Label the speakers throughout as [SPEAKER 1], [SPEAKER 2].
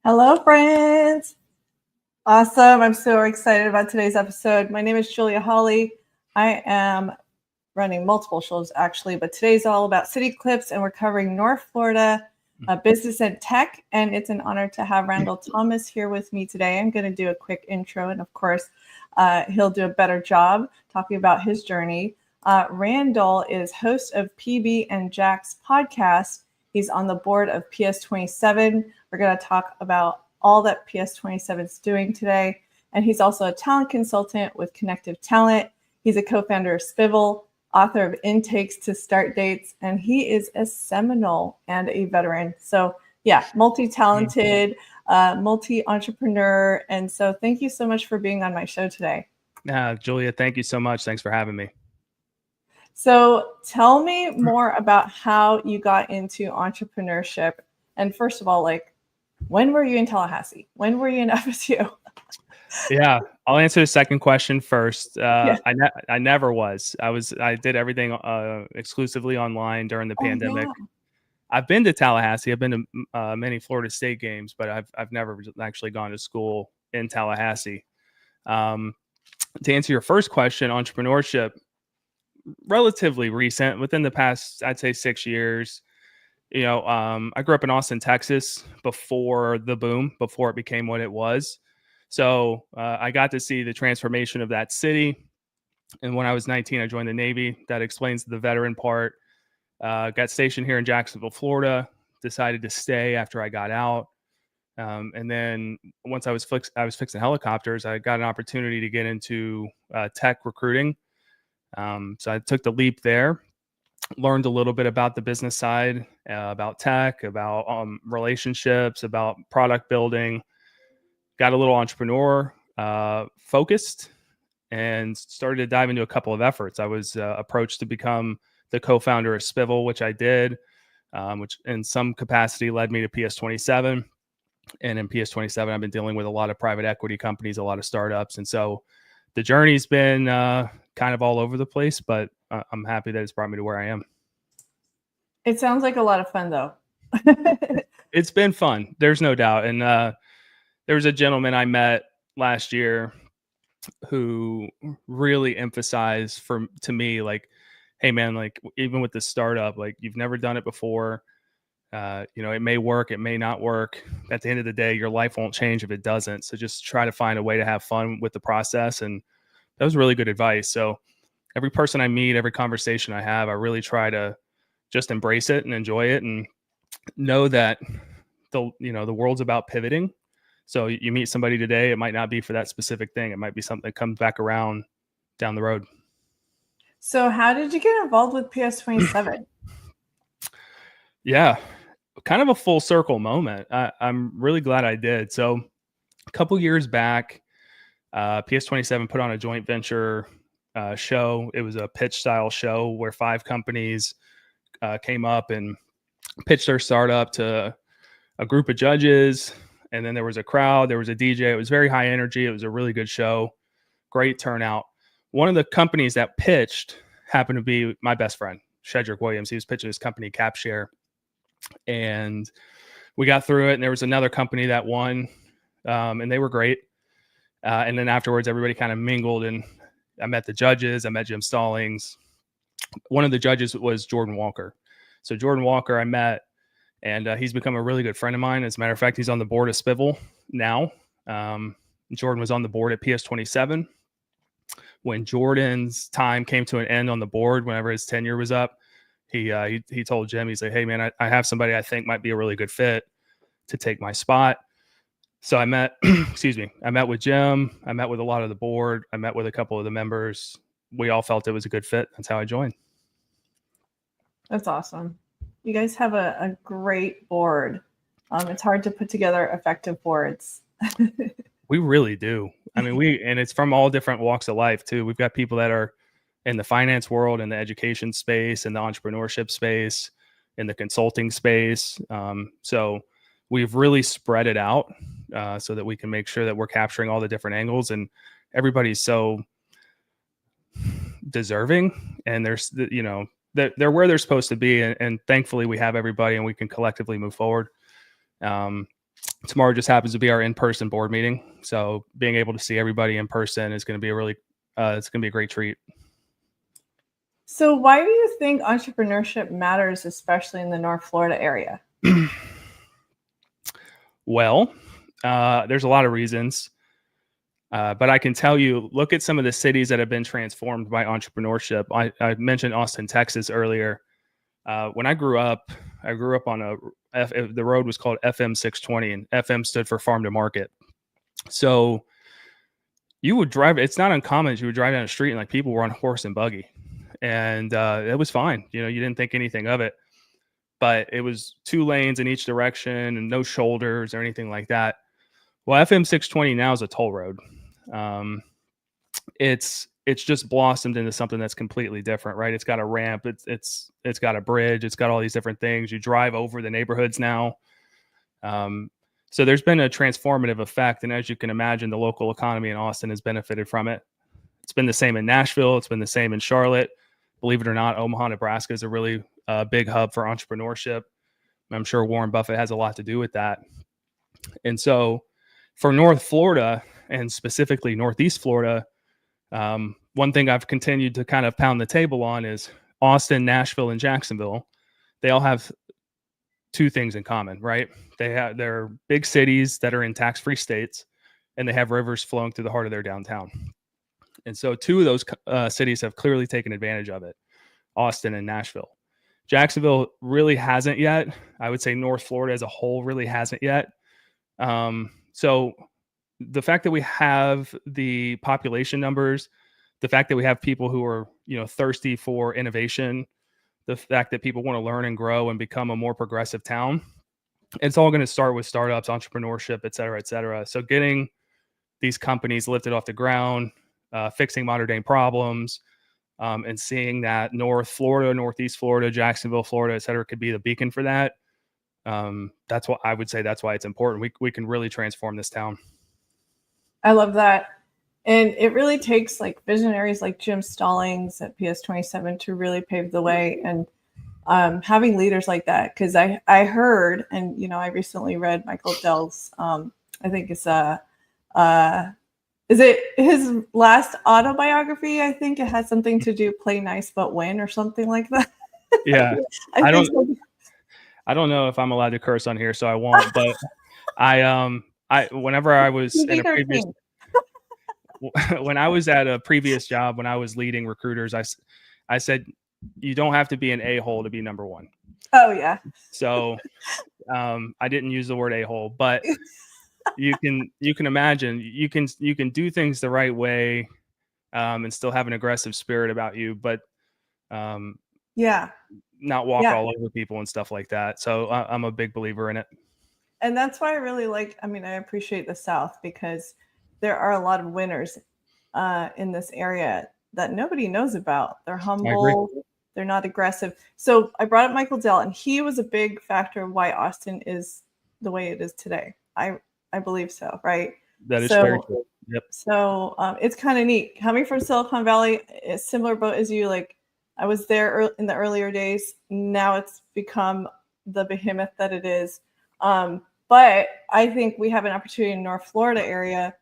[SPEAKER 1] Hello, friends. Awesome. I'm so excited about today's episode. My name is Julia Hawley. I am running multiple shows, actually, but today's all about CityClips, and we're covering North Florida business and tech. And it's an honor to have Randall Thomas here with me today. I'm going to do a quick intro, and of course, he'll do a better job talking about his journey. Randall is host of PB and Jack's podcast. He's on the board of PS27. We're going to talk about all that PS27 is doing today. And he's also a talent consultant with Connective Talent. He's a co-founder of Spivel, author of Intakes to Start Dates, and he is a Seminole and a veteran. So yeah, multi-talented, multi-entrepreneur. And so thank you so much for being on my show today.
[SPEAKER 2] Julia, thank you so much. Thanks for having me.
[SPEAKER 1] So tell me more about how you got into entrepreneurship. And first of all, when were you in Tallahassee? When were you in FSU?
[SPEAKER 2] Yeah, I'll answer the second question first.
[SPEAKER 1] Yeah.
[SPEAKER 2] I never was. I did everything exclusively online during the pandemic.
[SPEAKER 1] Yeah.
[SPEAKER 2] I've been to Tallahassee. I've been to many Florida State games, but I've never actually gone to school in Tallahassee. To answer your first question, entrepreneurship, relatively recent, within the past, I'd say 6 years. I grew up in Austin, Texas before the boom, before it became what it was. So I got to see the transformation of that city. And when I was 19, I joined the Navy. That explains the veteran part. Got stationed here in Jacksonville, Florida, decided to stay after I got out. And then once I was fixing helicopters, I got an opportunity to get into tech recruiting. So I took the leap there, learned a little bit about the business side, about tech, about relationships, about product building, got a little entrepreneur focused, and started to dive into a couple of efforts. I was approached to become the co-founder of Spivel, which I did, which in some capacity led me to PS27. And in PS27, I've been dealing with a lot of private equity companies, a lot of startups. And so the journey's been kind of all over the place, but I'm happy that it's brought me to where I am.
[SPEAKER 1] It sounds like a lot of fun, though.
[SPEAKER 2] It's been fun. There's no doubt. And there was a gentleman I met last year who really emphasized to me, hey man, even with this startup, you've never done it before. It may work, it may not work. At the end of the day, your life won't change if it doesn't. So just try to find a way to have fun with the process. And that was really good advice. So every person I meet, every conversation I have, I really try to just embrace it and enjoy it and know that the world's about pivoting. So you meet somebody today, it might not be for that specific thing. It might be something that comes back around down the road.
[SPEAKER 1] So how did you get involved with PS27?
[SPEAKER 2] Yeah, kind of a full circle moment. I'm really glad I did. So a couple years back, PS27 put on a joint venture show. It was a pitch style show where 5 companies came up and pitched their startup to a group of judges. And then there was a crowd, there was a DJ. It was very high energy. It was a really good show. Great turnout. One of the companies that pitched happened to be my best friend, Shedrick Williams. He was pitching his company, CapShare. And we got through it. And there was another company that won, and they were great. And then afterwards, everybody kind of mingled, and I met the judges. I met Jim Stallings. One of the judges was Jordan Walker. So Jordan Walker I met, and he's become a really good friend of mine. As a matter of fact, he's on the board of Spivel now. Jordan was on the board at PS27. When Jordan's time came to an end on the board, whenever his tenure was up, he told Jim, he's like, hey, man, I have somebody I think might be a really good fit to take my spot. So I met, I met with Jim. I met with a lot of the board. I met with a couple of the members. We all felt it was a good fit. That's how I joined.
[SPEAKER 1] That's awesome. You guys have a great board. It's hard to put together effective boards.
[SPEAKER 2] We really do. I mean, and it's from all different walks of life too. We've got people that are in the finance world, in the education space, in the entrepreneurship space, in the consulting space. So we've really spread it out so that we can make sure that we're capturing all the different angles, and everybody's so deserving, and there's, they're where they're supposed to be. And thankfully we have everybody, and we can collectively move forward. Tomorrow just happens to be our in-person board meeting. So being able to see everybody in person is going to be it's going to be a great treat.
[SPEAKER 1] So why do you think entrepreneurship matters, especially in the North Florida area?
[SPEAKER 2] Well, there's a lot of reasons. But I can tell you, look at some of the cities that have been transformed by entrepreneurship. I mentioned Austin, Texas earlier. When I grew up on the road was called FM 620, and FM stood for farm to market. So you would drive, it's not uncommon, you would drive down the street and like people were on horse and buggy, and it was fine. You didn't think anything of it, but it was 2 lanes in each direction and no shoulders or anything like that. Well, FM 620 now is a toll road. It's just blossomed into something that's completely different, right? It's got a ramp, it's got a bridge, it's got all these different things. You drive over the neighborhoods now. So there's been a transformative effect, and as you can imagine, the local economy in Austin has benefited from it. It's been the same in Nashville, it's been the same in Charlotte. Believe it or not, Omaha, Nebraska is a really big hub for entrepreneurship. I'm sure Warren Buffett has a lot to do with that. And so for North Florida, and specifically Northeast Florida, one thing I've continued to kind of pound the table on is Austin, Nashville, and Jacksonville. They all have 2 things in common, right? They're big cities that are in tax-free states, and they have rivers flowing through the heart of their downtown. And so 2 of those cities have clearly taken advantage of it, Austin and Nashville. Jacksonville really hasn't yet. I would say North Florida as a whole really hasn't yet. So the fact that we have the population numbers, the fact that we have people who are, thirsty for innovation, the fact that people want to learn and grow and become a more progressive town, it's all going to start with startups, entrepreneurship, et cetera, et cetera. So getting these companies lifted off the ground, fixing modern day problems, and seeing that North Florida, Northeast Florida, Jacksonville, Florida, et cetera, could be the beacon for that. That's what I would say. That's why it's important. We can really transform this town.
[SPEAKER 1] I love that. And it really takes like visionaries like Jim Stallings at PS27 to really pave the way, and having leaders like that. Because I heard, and I recently read Michael Dell's, I think it's is it his last autobiography? I think it has something to do play nice but win or something like that.
[SPEAKER 2] Yeah, I don't know if I'm allowed to curse on here, so I won't. But whenever I was in a previous when I was at a previous job, when I was leading recruiters, I said, you don't have to be an a-hole to be number one.
[SPEAKER 1] Oh yeah.
[SPEAKER 2] So I didn't use the word a-hole, but you can imagine you can do things the right way, and still have an aggressive spirit about you, but not walk all over people and stuff like that. So I'm a big believer in it.
[SPEAKER 1] And that's why I really I appreciate the South, because there are a lot of winners in this area that nobody knows about. They're humble, they're not aggressive. So I brought up Michael Dell, and he was a big factor of why Austin is the way it is today. I believe so, right?
[SPEAKER 2] That is very true. Yep.
[SPEAKER 1] So it's kind of neat. Coming from Silicon Valley, a similar boat as you. Like, I was there in the earlier days. Now it's become the behemoth that it is. But I think we have an opportunity in North Florida area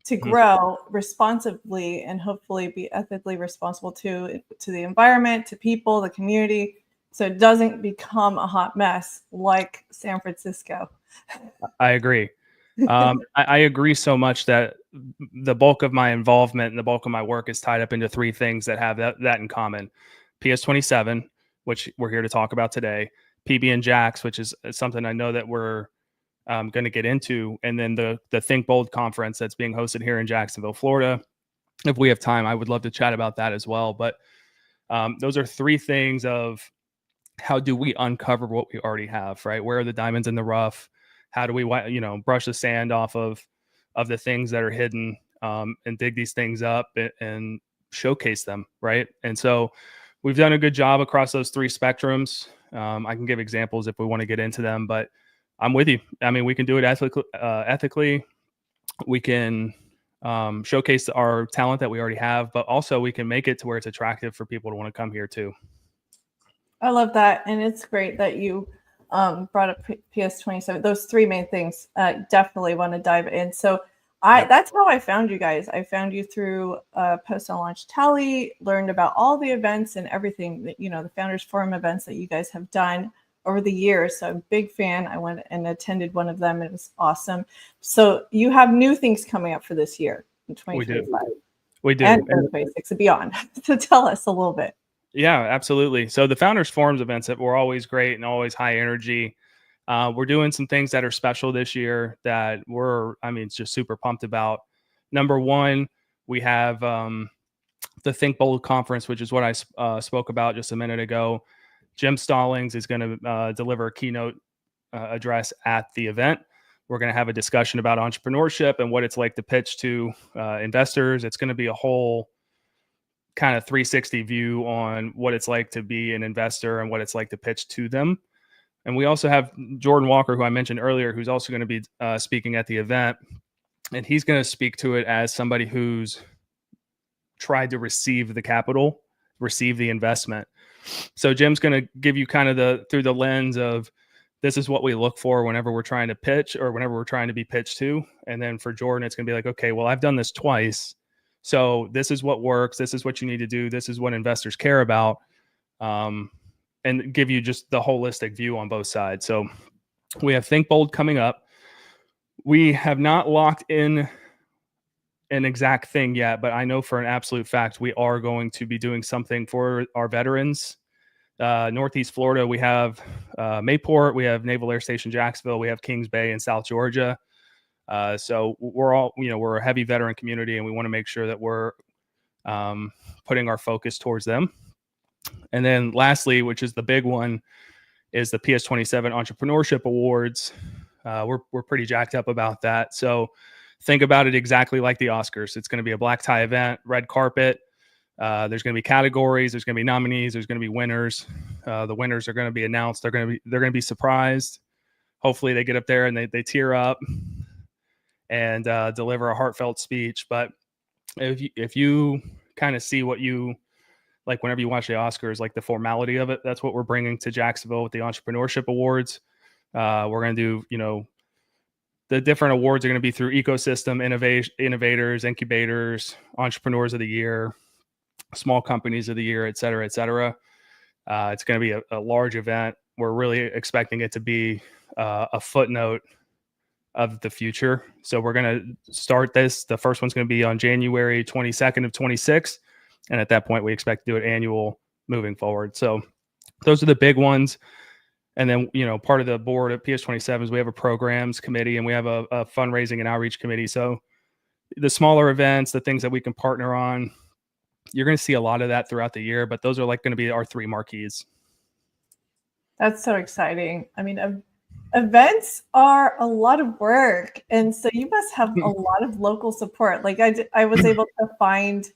[SPEAKER 1] to grow responsibly and hopefully be ethically responsible to the environment, to people, the community, so it doesn't become a hot mess like San Francisco.
[SPEAKER 2] I agree. I agree so much that the bulk of my involvement and the bulk of my work is tied up into 3 things that have that in common. PS27, which we're here to talk about today, PB and Jax, which is something I know that we're going to get into, and then the Think Bold conference that's being hosted here in Jacksonville, Florida. If we have time, I would love to chat about that as well. But those are 3 things of how do we uncover what we already have, right? Where are the diamonds in the rough? How do we, brush the sand off of the things that are hidden, and dig these things up and showcase them, right? And so we've done a good job across those 3 spectrums. I can give examples if we want to get into them, but I'm with you. I mean, we can do it ethically. We can showcase our talent that we already have, but also we can make it to where it's attractive for people to want to come here too.
[SPEAKER 1] I love that. And it's great that you brought up PS27. Those three main things. Definitely want to dive in. So that's how I found you guys. I found you through Post on Launch Tally, learned about all the events and everything that, the Founders Forum events that you guys have done over the years. So I'm a big fan. I went and attended one of them. It was awesome. So you have new things coming up for this year in 2025.
[SPEAKER 2] We do.
[SPEAKER 1] And 2026 and beyond. So tell us a little bit.
[SPEAKER 2] Yeah, absolutely. So the Founders Forums events that were always great and always high energy. We're doing some things that are special this year that it's just super pumped about. Number one, we have the Think Bold conference, which is what I spoke about just a minute ago. Jim Stallings is going to deliver a keynote address at the event. We're going to have a discussion about entrepreneurship and what it's like to pitch to investors. It's going to be a whole kind of 360 view on what it's like to be an investor and what it's like to pitch to them. And we also have Jordan Walker, who I mentioned earlier, who's also going to be speaking at the event. And he's going to speak to it as somebody who's tried to receive the capital, receive the investment. So Jim's going to give you kind of through the lens of, this is what we look for whenever we're trying to pitch or whenever we're trying to be pitched to. And then for Jordan, it's going to be like, okay, well, I've done this twice. So this is what works. This is what you need to do. This is what investors care about. And give you just the holistic view on both sides. So we have Think Bold coming up. We have not locked in an exact thing yet, but I know for an absolute fact, we are going to be doing something for our veterans. Northeast Florida, we have Mayport, we have Naval Air Station Jacksonville, we have Kings Bay in South Georgia. So we're a heavy veteran community, and we want to make sure that we're putting our focus towards them. And then lastly, which is the big one, is the PS27 Entrepreneurship Awards. We're pretty jacked up about that. So think about it exactly like the Oscars. It's going to be a black tie event, red carpet. There's going to be categories. There's going to be nominees. There's going to be winners. The winners are going to be announced. They're going to be surprised. Hopefully they get up there and they tear up and deliver a heartfelt speech. But if you kind of see what you like whenever you watch the Oscars, like the formality of it, that's what we're bringing to Jacksonville with the Entrepreneurship Awards. We're going to do, the different awards are going to be through ecosystem, innovators, incubators, entrepreneurs of the year, small companies of the year, et cetera, et cetera. It's going to be a large event. We're really expecting it to be a footnote of the future. So we're going to start this. The first one's going to be on January 22nd of 26. And at that point, we expect to do it annual moving forward. So those are the big ones. And then, part of the board at PS27 is we have a programs committee and we have a fundraising and outreach committee. So the smaller events, the things that we can partner on, you're going to see a lot of that throughout the year, but those are going to be our three marquees.
[SPEAKER 1] That's so exciting. I mean, events are a lot of work. And so you must have a lot of local support. Like I was able to find,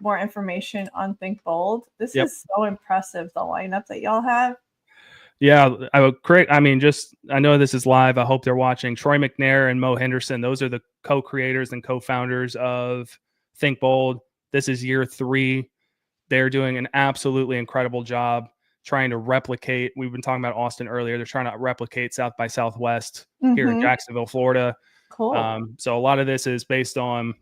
[SPEAKER 1] more information on Think Bold. This is so impressive, the lineup that y'all have.
[SPEAKER 2] Yeah, I know this is live. I hope they're watching. Troy McNair and Mo Henderson, those are the co-creators and co-founders of Think Bold. This is year 3. They're doing an absolutely incredible job trying to replicate. We've been talking about Austin earlier. They're trying to replicate South by Southwest here in Jacksonville, Florida.
[SPEAKER 1] Cool.
[SPEAKER 2] So a lot of this is based on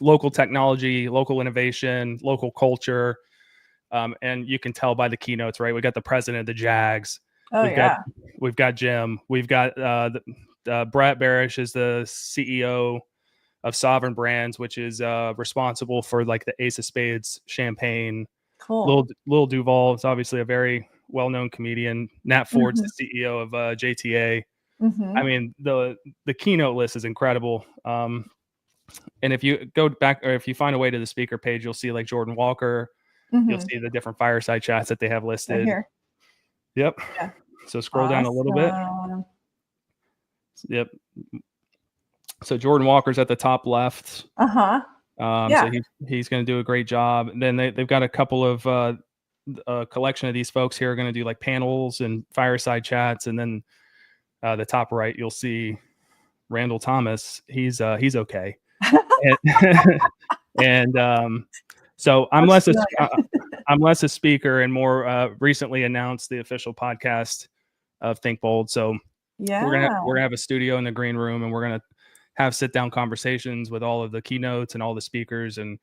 [SPEAKER 2] local technology, local innovation, local culture. And you can tell by the keynotes, right? We got the president of the Jags. We've got Jim. We've got Brett Barish is the CEO of Sovereign Brands, which is responsible for like the Ace of Spades champagne.
[SPEAKER 1] Cool.
[SPEAKER 2] Lil Duval is obviously a very well-known comedian. Nat Ford's the CEO of JTA. I mean, the keynote list is incredible. And if you go back, or if you find a way to the speaker page, you'll see like Jordan Walker. You'll see the different fireside chats that they have listed.
[SPEAKER 1] Right here.
[SPEAKER 2] Yep.
[SPEAKER 1] Yeah.
[SPEAKER 2] So scroll down a little bit. Yep. So Jordan Walker's at the top left. So he's going to do a great job. And then they've got a couple of a collection of these folks here are going to do like panels and fireside chats. And then the top right, you'll see Randall Thomas. He's okay. So I'm less a speaker and more recently announced the official podcast of Think Bold. So
[SPEAKER 1] Yeah.
[SPEAKER 2] we're gonna have a studio in the green room, and we're gonna have sit down conversations with all of the keynotes and all the speakers, and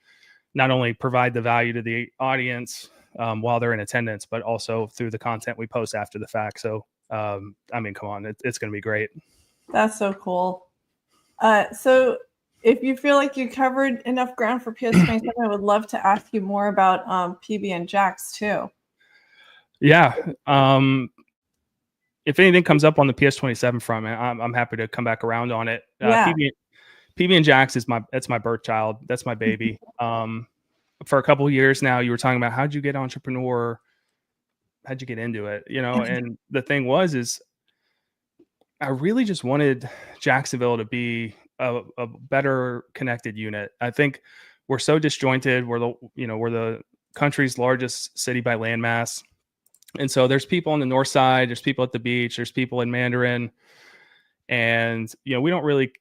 [SPEAKER 2] not only provide the value to the audience while they're in attendance, but also through the content we post after the fact. So I mean, come on, it's gonna be great.
[SPEAKER 1] That's so cool. So if you feel like you covered enough ground for PS27, I would love to ask you more about PB and Jax too.
[SPEAKER 2] Yeah. If anything comes up on the PS27 front, man, I'm happy to come back around on it.
[SPEAKER 1] Yeah.
[SPEAKER 2] PB and Jax is my birth child. That's my baby. For a couple of years now, you were talking about how'd you get entrepreneur? How'd you get into it? You know, and the thing is I really just wanted Jacksonville to be a better connected unit. I think we're so disjointed. We're the country's largest city by landmass. And so there's people on the north side, there's people at the beach, there's people in Mandarin. And, we don't really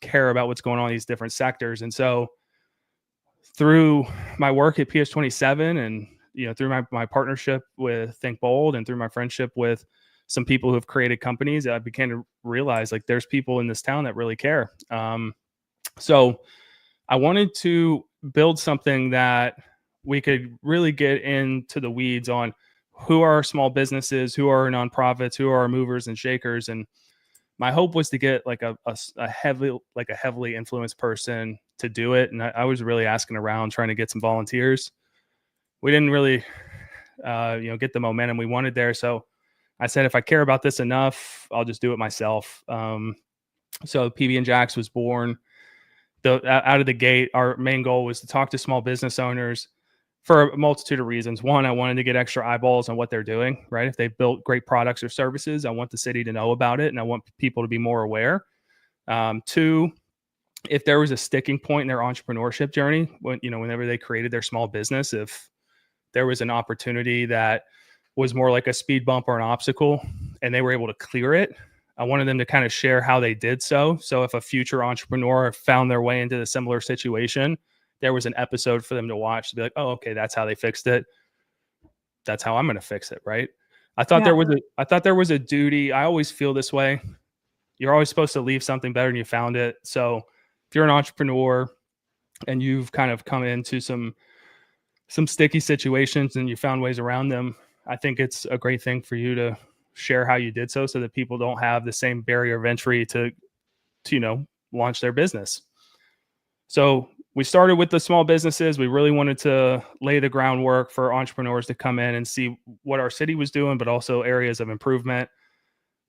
[SPEAKER 2] care about what's going on in these different sectors. And so through my work at PS27 and, through my partnership with Think Bold and through my friendship with some people who have created companies, I began to realize like there's people in this town that really care. So I wanted to build something that we could really get into the weeds on who are our small businesses, who are our nonprofits, who are our movers and shakers. And my hope was to get like a heavily influenced person to do it. And I was really asking around trying to get some volunteers. We didn't really, get the momentum we wanted there. So I said, if I care about this enough, I'll just do it myself. So PB and Jax was born. Out of the gate, our main goal was to talk to small business owners for a multitude of reasons. One, I wanted to get extra eyeballs on what they're doing, right? If they've built great products or services, I want the city to know about it, and I want people to be more aware. Two, if there was a sticking point in their entrepreneurship journey, whenever they created their small business, if there was an opportunity that was more like a speed bump or an obstacle and they were able to clear it, I wanted them to kind of share how they did so. So if a future entrepreneur found their way into a similar situation, there was an episode for them to watch to be like, oh, okay, that's how they fixed it. That's how I'm going to fix it. Right. I thought there was a duty. I always feel this way. You're always supposed to leave something better than you found it. So if you're an entrepreneur and you've kind of come into some sticky situations and you found ways around them, I think it's a great thing for you to share how you did so that people don't have the same barrier of entry to launch their business. So we started with the small businesses. We really wanted to lay the groundwork for entrepreneurs to come in and see what our city was doing, but also areas of improvement.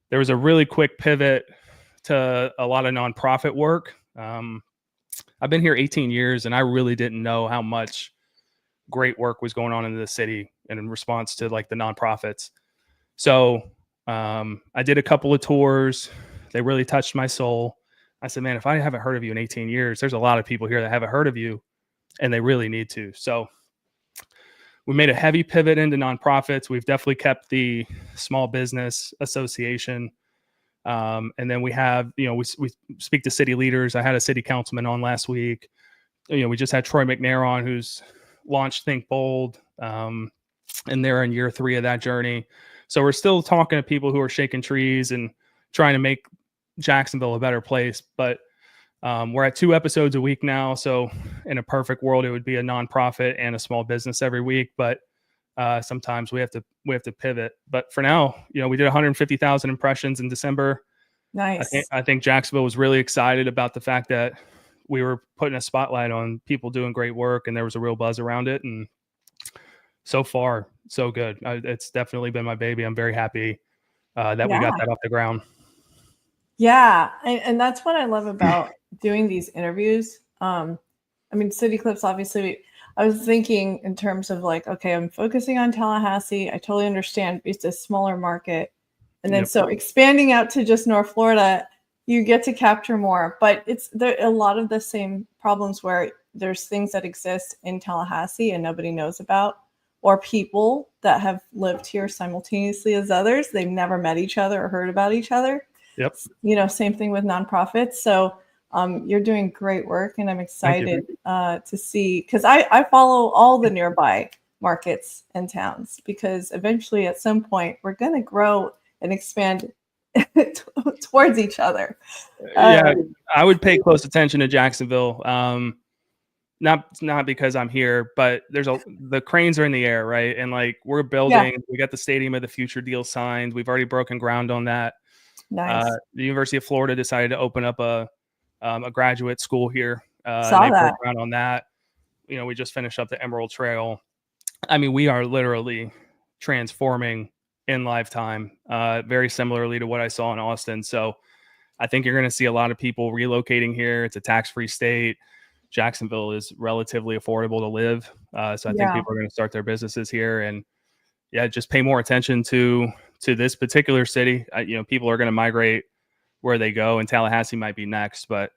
[SPEAKER 2] There was a really quick pivot to a lot of nonprofit work. I've been here 18 years and I really didn't know how much great work was going on in the city and in response to like the nonprofits. So I did a couple of tours. They really touched my soul. I said, man, if I haven't heard of you in 18 years, there's a lot of people here that haven't heard of you and they really need to. So we made a heavy pivot into nonprofits. We've definitely kept the small business association. And then we have, we speak to city leaders. I had a city councilman on last week. We just had Troy McNair on, who's launched Think Bold. And they're in year 3 of that journey. So we're still talking to people who are shaking trees and trying to make Jacksonville a better place. But we're at 2 episodes a week now. So in a perfect world, it would be a nonprofit and a small business every week. But sometimes we have to pivot. But for now, we did 150,000 impressions in December.
[SPEAKER 1] Nice.
[SPEAKER 2] I think Jacksonville was really excited about the fact that we were putting a spotlight on people doing great work, and there was a real buzz around it. And so far, so good. It's definitely been my baby. I'm very happy that we got that off the ground.
[SPEAKER 1] Yeah. And that's what I love about doing these interviews. CityClips, obviously, I was thinking in terms of like, okay, I'm focusing on Tallahassee. I totally understand it's a smaller market. And then so expanding out to just North Florida, you get to capture more. But there a lot of the same problems where there's things that exist in Tallahassee and nobody knows about, or people that have lived here simultaneously as others. They've never met each other or heard about each other.
[SPEAKER 2] Yep.
[SPEAKER 1] Same thing with nonprofits. So you're doing great work, and I'm excited to see, because I follow all the nearby markets and towns, because eventually at some point we're going to grow and expand towards each other.
[SPEAKER 2] Yeah, I would pay close attention to Jacksonville. Not because I'm here, but the cranes are in the air, right? And like we're building, we got the Stadium of the Future deal signed. We've already broken ground on that.
[SPEAKER 1] Nice.
[SPEAKER 2] The University of Florida decided to open up a graduate school here.
[SPEAKER 1] Saw
[SPEAKER 2] and they
[SPEAKER 1] that.
[SPEAKER 2] broke ground on that. We just finished up the Emerald Trail. I mean, we are literally transforming in lifetime, very similarly to what I saw in Austin. So I think you're going to see a lot of people relocating here. It's a tax-free state. Jacksonville is relatively affordable to live. So I think people are going to start their businesses here, and just pay more attention to this particular city. People are going to migrate where they go, and Tallahassee might be next, but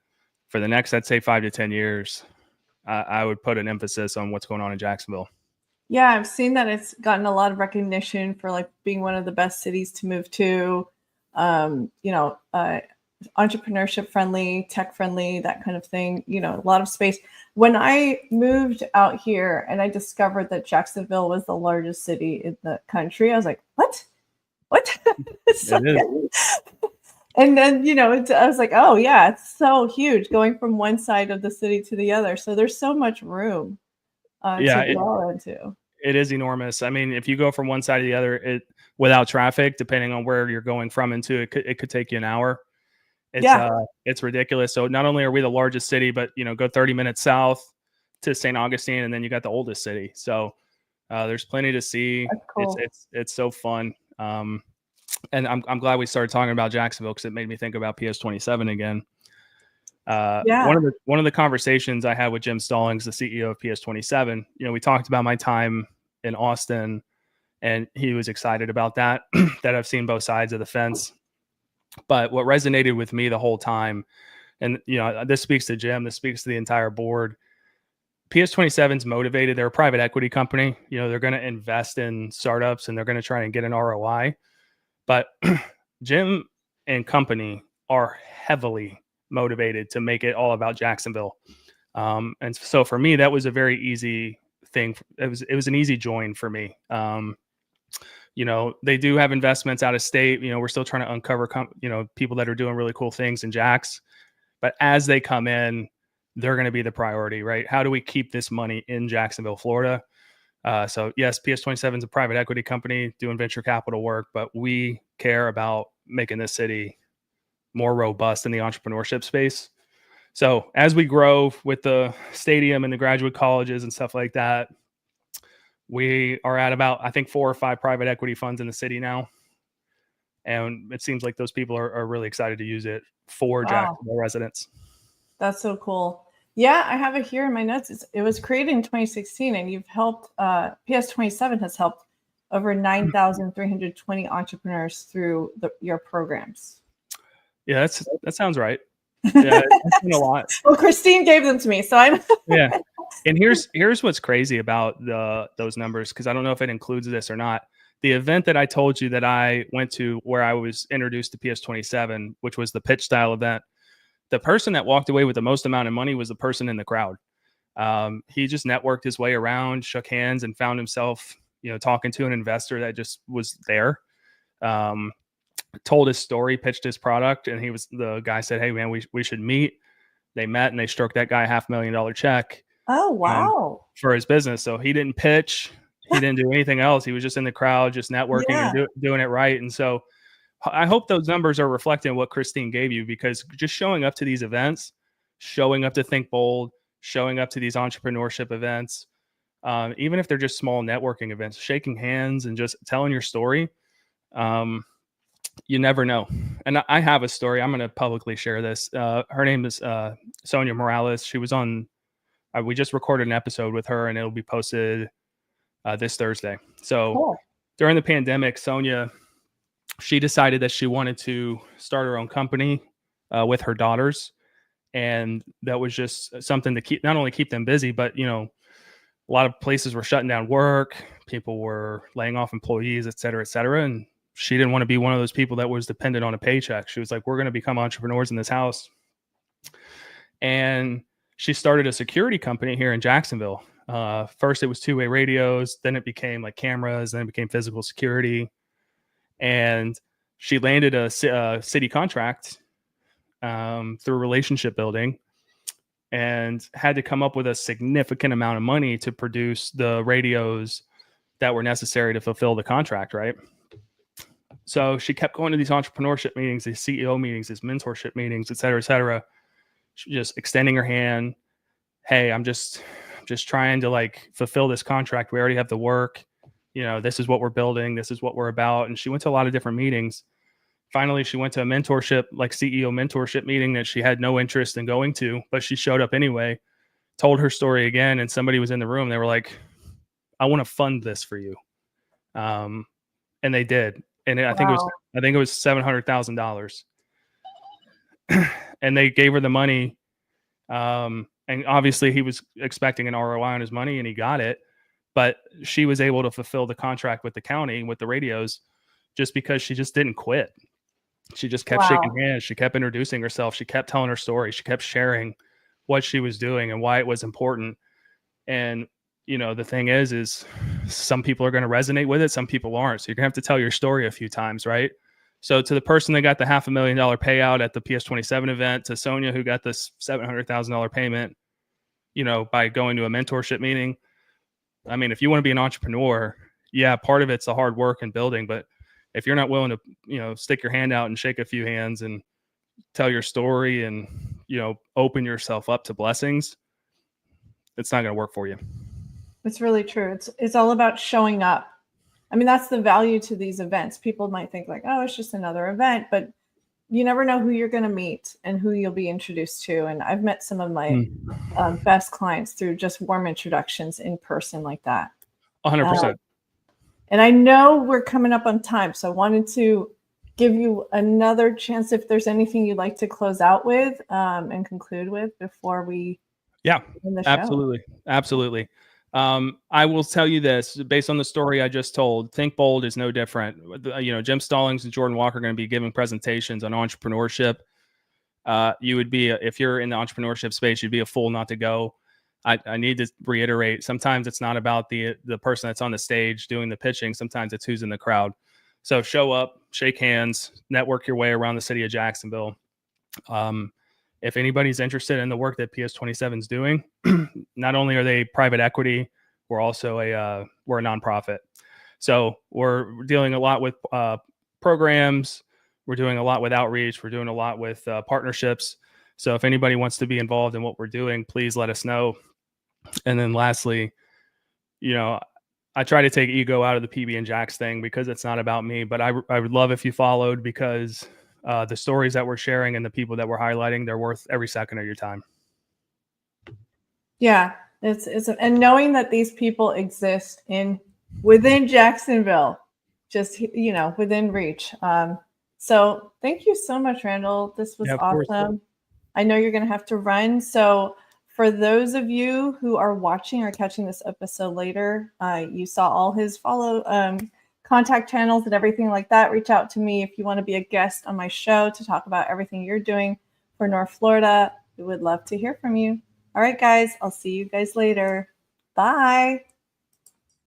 [SPEAKER 2] for the next, I'd say 5 to 10 years, I would put an emphasis on what's going on in Jacksonville.
[SPEAKER 1] Yeah, I've seen that it's gotten a lot of recognition for like being one of the best cities to move to. Entrepreneurship friendly, tech friendly, that kind of thing. A lot of space. When I moved out here and I discovered that Jacksonville was the largest city in the country, I was like, what? And then, I was like, oh yeah, it's so huge going from one side of the city to the other. So there's so much room to grow into.
[SPEAKER 2] It is enormous. I mean, if you go from one side to the other, without traffic, depending on where you're going from and to, it could take you an hour. It's ridiculous. So not only are we the largest city, but go 30 minutes south to St. Augustine, and then you got the oldest city. So there's plenty to see.
[SPEAKER 1] That's cool.
[SPEAKER 2] It's so fun. And I'm glad we started talking about Jacksonville because it made me think about PS27 again. One of the conversations I had with Jim Stallings, the CEO of PS27, we talked about my time in Austin, and he was excited about that I've seen both sides of the fence. But what resonated with me the whole time, and this speaks to Jim, this speaks to the entire board. PS27's motivated. They're a private equity company. They're going to invest in startups and they're going to try and get an ROI. But Jim and company are heavily motivated to make it all about Jacksonville. And so for me, that was a very easy thing. It was an easy join for me. They do have investments out of state. We're still trying to uncover, people that are doing really cool things in Jax. But as they come in, they're going to be the priority, right? How do we keep this money in Jacksonville, Florida? So yes, PS27 is a private equity company doing venture capital work, but we care about making this city more robust in the entrepreneurship space. So as we grow with the stadium and the graduate colleges and stuff like that, we are at about, I think, 4 or 5 private equity funds in the city now. And it seems like those people are really excited to use it for Jacksonville residents.
[SPEAKER 1] That's so cool. Yeah, I have it here in my notes. It was created in 2016, and you've helped, PS27 has helped over 9,320 entrepreneurs through your programs.
[SPEAKER 2] Yeah, that sounds right. Yeah, it's been a lot.
[SPEAKER 1] Well, Christine gave them to me, so I'm
[SPEAKER 2] yeah. And here's what's crazy about those numbers, because I don't know if it includes this or not. The event that I told you that I went to, where I was introduced to PS27, which was the pitch style event, the person that walked away with the most amount of money was the person in the crowd. He just networked his way around, shook hands, and found himself, talking to an investor that just was there. Told his story, pitched his product, and the guy said, "Hey man, we should meet." They met and they stroked that guy $500,000 check.
[SPEAKER 1] Oh, wow.
[SPEAKER 2] For his business. So he didn't pitch, he didn't do anything else. He was just in the crowd, just networking and doing it right. And so I hope those numbers are reflecting what Christine gave you, because just showing up to these events, showing up to Think Bold, showing up to these entrepreneurship events, even if they're just small networking events, shaking hands and just telling your story, you never know. And I have a story. I'm going to publicly share this. Her name is Sonia Morales. She was on, we just recorded an episode with her, and it'll be posted this Thursday. So during the pandemic, Sonia, she decided that she wanted to start her own company with her daughters. And that was just something to not only keep them busy, but, a lot of places were shutting down work. People were laying off employees, et cetera, et cetera. And she didn't want to be one of those people that was dependent on a paycheck. She was like, we're going to become entrepreneurs in this house. And she started a security company here in Jacksonville. First, it was two-way radios. Then it became like cameras. Then it became physical security. And she landed a city contract through relationship building, and had to come up with a significant amount of money to produce the radios that were necessary to fulfill the contract, right? So she kept going to these entrepreneurship meetings, these CEO meetings, these mentorship meetings, et cetera, just extending her hand. Hey, I'm just trying to like fulfill this contract. We already have the work. You know, this is what we're building. This is what we're about. And she went to a lot of different meetings. Finally, she went to a mentorship, like CEO mentorship meeting that she had no interest in going to, but she showed up anyway, told her story again, and somebody was in the room. They were like, I want to fund this for you. And they did. And I think it was $700,000. And they gave her the money. And obviously he was expecting an ROI on his money, and he got it. But she was able to fulfill the contract with the county, with the radios, just because she just didn't quit. She just kept shaking hands. She kept introducing herself. She kept telling her story. She kept sharing what she was doing and why it was important. And, you know, the thing is some people are going to resonate with it. Some people aren't. So you're going to have to tell your story a few times, right? So to the person that got the $500,000 payout at the PS27 event, to Sonia, who got this $700,000 payment, you know, by going to a mentorship meeting. I mean, if you want to be an entrepreneur, yeah, part of it's the hard work and building, but if you're not willing to, you know, stick your hand out and shake a few hands and tell your story and, you know, open yourself up to blessings, it's not going to work for you.
[SPEAKER 1] It's really true. It's all about showing up. I mean, that's the value to these events. People might think like, oh, it's just another event, but you never know who you're going to meet and who you'll be introduced to. And I've met some of my best clients through just warm introductions in person like that.
[SPEAKER 2] 100%.
[SPEAKER 1] And I know we're coming up on time, so I wanted to give you another chance if there's anything you'd like to close out with and conclude with before we end the show.
[SPEAKER 2] Absolutely. I will tell you this, based on the story I just told, Think Bold is no different. You know, Jim Stallings and Jordan Walker are going to be giving presentations on entrepreneurship. You would be, if you're in the entrepreneurship space, you'd be a fool not to go. I need to reiterate, sometimes it's not about the person that's on the stage doing the pitching. Sometimes it's who's in the crowd. So show up, shake hands, network your way around the city of Jacksonville. If anybody's interested in the work that PS27 is doing, not only are they private equity, we're also we're a nonprofit. So we're dealing a lot with programs. We're doing a lot with outreach. We're doing a lot with partnerships. So if anybody wants to be involved in what we're doing, please let us know. And then lastly, you know, I try to take ego out of the PB and Jax thing because it's not about me, but I would love if you followed, because the stories that we're sharing and the people that we're highlighting, they're worth every second of your time.
[SPEAKER 1] Yeah, and knowing that these people exist within Jacksonville, just, you know, within reach. So thank you so much, Randall. This was awesome. I know you're going to have to run. So for those of you who are watching or catching this episode later, you saw all his contact channels and everything like that. Reach out to me if you want to be a guest on my show to talk about everything you're doing for North Florida. We would love to hear from you. All right, guys, I'll see you guys later. Bye.